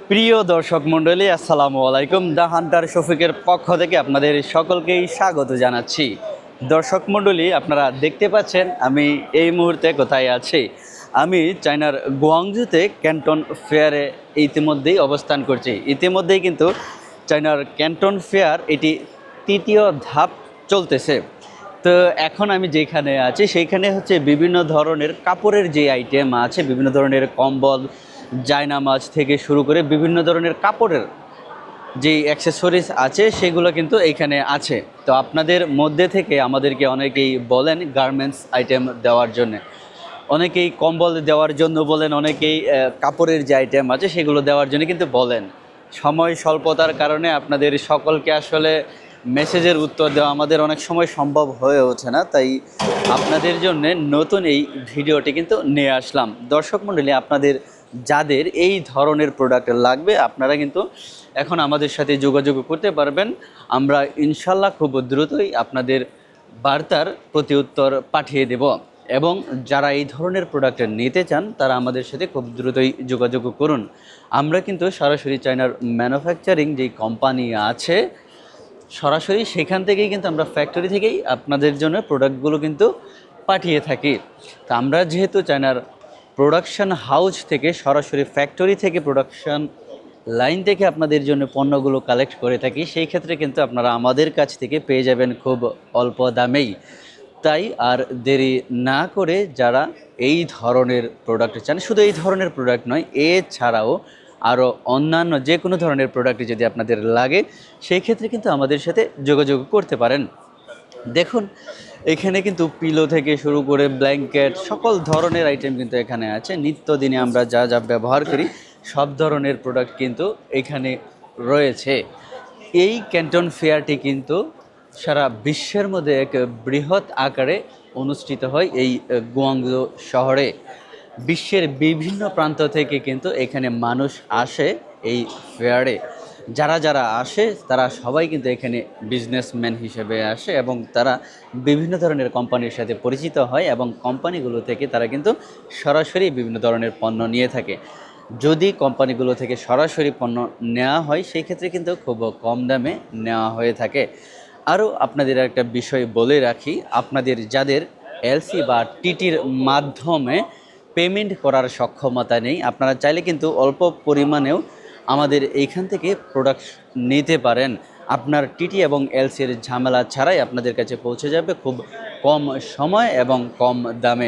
প্রিয় দর্শক মণ্ডলী, আসসালামু আলাইকুম। দ্য হান্টার শফিকের পক্ষ থেকে আপনাদের সকলকেই স্বাগত জানাচ্ছি। দর্শক মণ্ডলী, আপনারা দেখতে পাচ্ছেন আমি এই মুহূর্তে কোথায় আছি। আমি চায়নার গুয়াংজুতে ক্যান্টন ফেয়ারে ইতিমধ্যেই অবস্থান করছি। ইতিমধ্যেই কিন্তু চায়নার ক্যান্টন ফেয়ার এটি তৃতীয় ধাপ চলতেছে। তো এখন আমি যেখানে আছি সেইখানে হচ্ছে বিভিন্ন ধরনের কাপড়ের যে আইটেম আছে, বিভিন্ন ধরনের কম্বল, জায়নামাজ থেকে শুরু করে বিভিন্ন ধরনের কাপড়ের যেই অ্যাক্সেসরিজ আছে সেগুলো কিন্তু এইখানে আছে। তো আপনাদের মধ্যে থেকে আমাদেরকে অনেকেই বলেন গার্মেন্টস আইটেম দেওয়ার জন্য, অনেকেই কম্বল দেওয়ার জন্য বলেন, অনেকেই কাপড়ের যে আইটেম আছে সেগুলো দেওয়ার জন্য কিন্তু বলেন। সময় স্বল্পতার কারণে আপনাদের সকলকে আসলে মেসেজের উত্তর দেওয়া আমাদের অনেক সময় সম্ভব হয়ে ওঠে না, তাই আপনাদের জন্য নতুন এই ভিডিওটি কিন্তু নিয়ে আসলাম। দর্শক মণ্ডলী, আপনাদের যাদের এই ধরনের প্রোডাক্ট লাগবে আপনারা কিন্তু এখন আমাদের সাথে যোগাযোগ করতে পারবেন। আমরা ইনশাল্লাহ খুব দ্রুতই আপনাদের বার্তার প্রতিউত্তর পাঠিয়ে দেব। এবং যারা এই ধরনের প্রোডাক্ট নিতে চান তারা আমাদের সাথে খুব দ্রুতই যোগাযোগ করুন। আমরা কিন্তু সরাসরি চায়নার ম্যানুফ্যাকচারিং যেই কোম্পানি আছে সরাসরি সেখান থেকেই কিন্তু আমরা ফ্যাক্টরি থেকেই আপনাদের জন্য প্রোডাক্টগুলো কিন্তু পাঠিয়ে থাকি। তো আমরা যেহেতু চায়নার প্রোডাকশন হাউস থেকে সরাসরি ফ্যাক্টরি থেকে প্রোডাকশন লাইন থেকে আপনাদের জন্য পণ্যগুলো কালেক্ট করে থাকি, সেই ক্ষেত্রে কিন্তু আপনারা আমাদের কাছ থেকে পেয়ে যাবেন খুব অল্প দামেই। তাই আর দেরি না করে যারা এই ধরনের প্রোডাক্ট চান, শুধু এই ধরনের প্রোডাক্ট নয়, এছাড়াও আরও অন্যান্য যে কোনো ধরনের প্রোডাক্ট যদি আপনাদের লাগে সেই ক্ষেত্রে কিন্তু আমাদের সাথে যোগাযোগ করতে পারেন। দেখুন, এখানে কিন্তু পিলো থেকে শুরু করে ব্ল্যাঙ্কেট সকল ধরনের আইটেম কিন্তু এখানে আছে। নিত্যদিনে আমরা যা যা ব্যবহার করি সব ধরনের প্রোডাক্ট কিন্তু এখানে রয়েছে। এই ক্যান্টন ফেয়ারটি কিন্তু সারা বিশ্বের মধ্যে এক বৃহৎ আকারে অনুষ্ঠিত হয় এই গুয়াংজু শহরে। বিশ্বের বিভিন্ন প্রান্ত থেকে কিন্তু এখানে মানুষ আসে এই ফেয়ারে। যারা যারা আসে তারা সবাই কিন্তু এখানে বিজনেসম্যান হিসেবে আসে এবং তারা বিভিন্ন ধরনের কোম্পানির সাথে পরিচিত হয় এবং কোম্পানিগুলো থেকে তারা কিন্তু সরাসরি বিভিন্ন ধরনের পণ্য নিয়ে থাকে। যদি কোম্পানিগুলো থেকে সরাসরি পণ্য নেওয়া হয় সেই ক্ষেত্রে কিন্তু খুব কম দামে নেওয়া হয়ে থাকে। আরও আপনাদের একটা বিষয় বলে রাখি, আপনাদের যাদের এলসি বা টিটির মাধ্যমে পেমেন্ট করার সক্ষমতা নেই, আপনারা চাইলে কিন্তু অল্প পরিমাণেও আমাদের এইখান থেকে প্রোডাক্ট নিতে পারেন। আপনার টিটি এবং এলসির ঝামেলা ছাড়াই আপনাদের কাছে পৌঁছে যাবে খুব কম সময় এবং কম দামে।